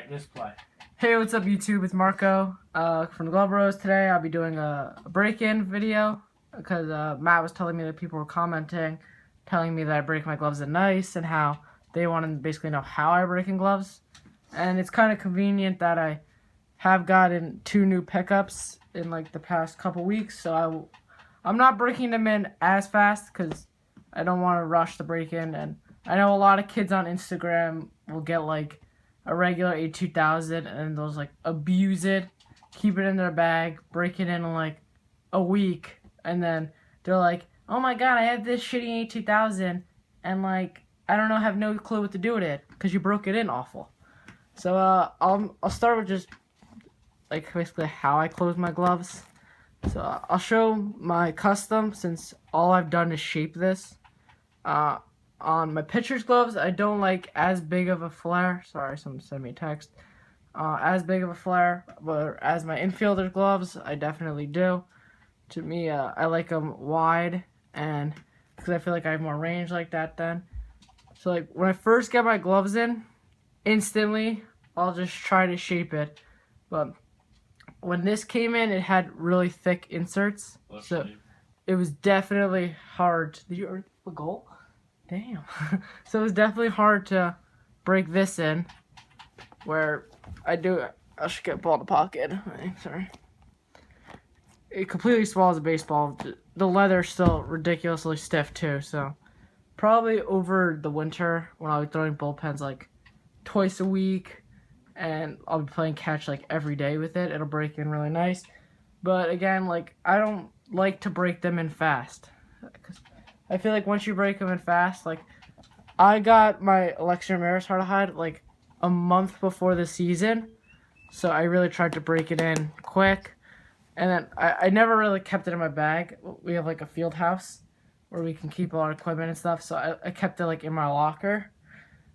Just play. Hey, what's up YouTube? It's Marco from the Glove Bros. Today I'll be doing a break-in video because Matt was telling me that people were commenting, telling me that I break my gloves at nice and how they want to basically know how I break in gloves. And it's kind of convenient that I have gotten 2 new pickups in like the past couple weeks, so I'm not breaking them in as fast because I don't want to rush the break-in. And I know a lot of kids on Instagram will get like a regular A2000 and they'll like abuse it, keep it in their bag, break it in like a week, and then they're like, oh my god, I have this shitty A2000 and like I don't know, have no clue what to do with it because you broke it in awful. So I'll start with just like basically how I close my gloves. So I'll show my custom since all I've done is shape this. On my pitcher's gloves, I don't like as big of a flare. Sorry, someone sent me a text. As big of a flare, but as my infielder's gloves, I definitely do. To me, I like them wide, and because I feel like I have more range like that then. So like when I first get my gloves in, instantly I'll just try to shape it. But when this came in, it had really thick inserts, so it was definitely hard. Did you earn a goal? Damn. So it was definitely hard to break this in. Where I should get ball in the pocket. Sorry. It completely swallows a baseball. The leather's still ridiculously stiff too. So probably over the winter when I'll be throwing bullpens like twice a week, and I'll be playing catch like every day with it, it'll break in really nice. But again, like I don't like to break them in fast. I feel like once you break them in fast, like I got my Alexa Ramirez hard to hide like a month before the season, so I really tried to break it in quick. And then I never really kept it in my bag. We have like a field house where we can keep all our equipment and stuff, so I kept it like in my locker.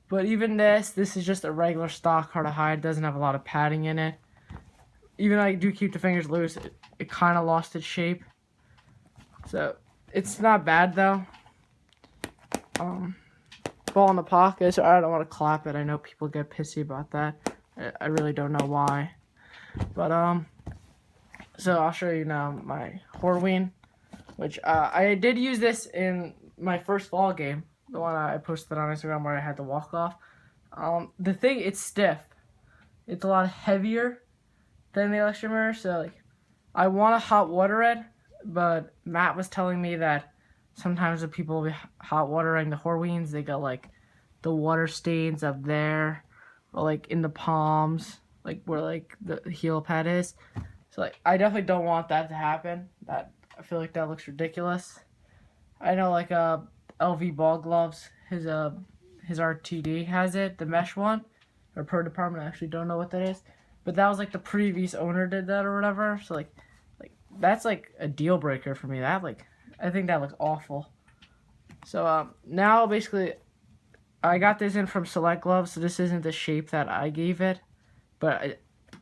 But even this is just a regular stock hard to hide. Doesn't have a lot of padding in it. Even though I do keep the fingers loose, it kind of lost its shape. So it's not bad though. Ball in the pocket, so I don't want to clap it. I know people get pissy about that. I really don't know why. But so I'll show you now my Horween, which I did use this in my first fall game, the one I posted on Instagram where I had to walk off. The thing, it's stiff. It's a lot heavier than the Alexa Mirror, so like I want to hot water it. But Matt was telling me that sometimes when people be hot watering the Horweens, they got like the water stains up there, or like in the palms, like where like the heel pad is. So like I definitely don't want that to happen. That I feel like that looks ridiculous. I know like LV ball gloves, his RTD has it, the mesh one, or Pro Department. I actually don't know what that is, but that was like the previous owner did that or whatever. So like that's like a deal breaker for me. That like I think that looks awful. So now basically I got this in from Select Gloves, so this isn't the shape that I gave it, but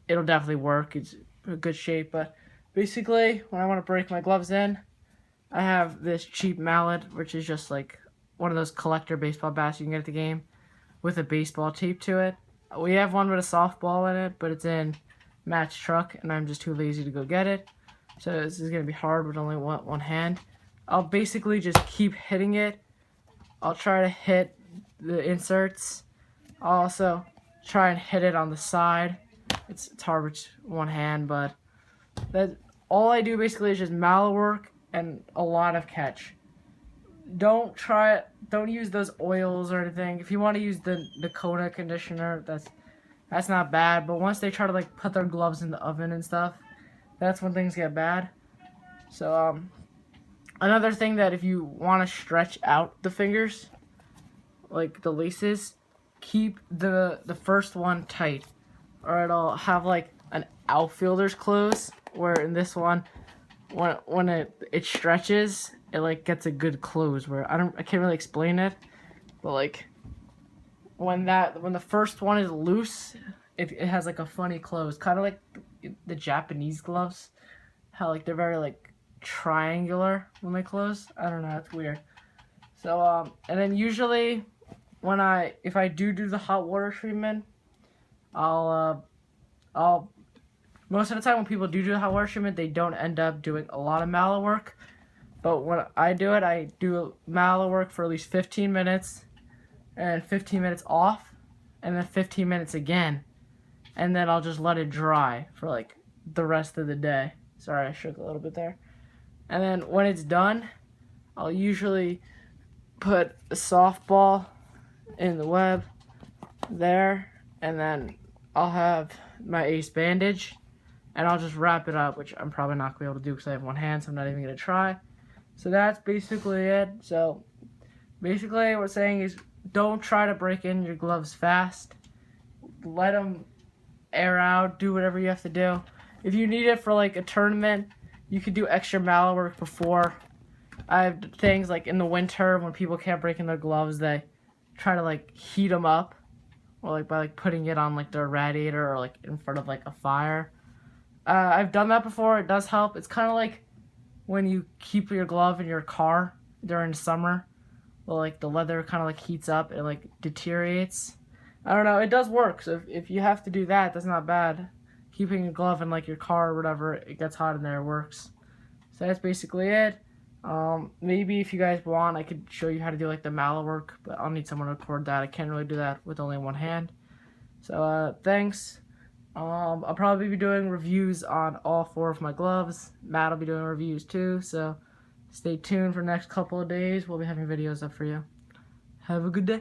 it'll definitely work. It's a good shape. But basically when I want to break my gloves in, I have this cheap mallet, which is just like one of those collector baseball bats you can get at the game with a baseball tape to it. We have one with a softball in it, but it's in Matt's truck and I'm just too lazy to go get it. So this is going to be hard with only one hand. I'll basically just keep hitting it. I'll try to hit the inserts. I'll also try and hit it on the side. It's hard with one hand, but that all I do basically is just mallet work and a lot of catch. Don't use those oils or anything. If you want to use the Kona conditioner, that's not bad. But once they try to like put their gloves in the oven and stuff, that's when things get bad. So another thing that if you want to stretch out the fingers, like the laces, keep the first one tight, or it'll have like an outfielder's close. Where in this one, when it stretches, it like gets a good close. Where I can't really explain it, but like when the first one is loose, it has like a funny close, kind of like the Japanese gloves, how like they're very like triangular when they close. I don't know, it's weird. So and then usually if I do the hot water treatment, I'll most of the time when people do the hot water treatment, they don't end up doing a lot of mallet work. But when I do it, I do mallet work for at least 15 minutes, and 15 minutes off, and then 15 minutes again, and then I'll just let it dry for like the rest of the day. Sorry, I shook a little bit there. And then when it's done, I'll usually put a softball in the web there, and then I'll have my ace bandage, and I'll just wrap it up, which I'm probably not going to be able to do because I have one hand, so I'm not even going to try. So that's basically it. So basically what we're saying is don't try to break in your gloves fast. Let them air out, do whatever you have to do. If you need it for like a tournament, you could do extra mallet work before. I have things like in the winter when people can't break in their gloves, they try to like heat them up, or like by like putting it on like their radiator or like in front of like a fire. I've done that before. It does help. It's kind of like when you keep your glove in your car during summer. Well, like the leather kind of like heats up and like deteriorates. I don't know. It does work. So if you have to do that, that's not bad. Keeping a glove in like your car or whatever, it gets hot in there, it works. So that's basically it. Maybe if you guys want, I could show you how to do like the mallet work, but I'll need someone to record that. I can't really do that with only one hand. So thanks. I'll probably be doing reviews on all 4 of my gloves. Matt will be doing reviews too, so stay tuned for the next couple of days. We'll be having videos up for you. Have a good day.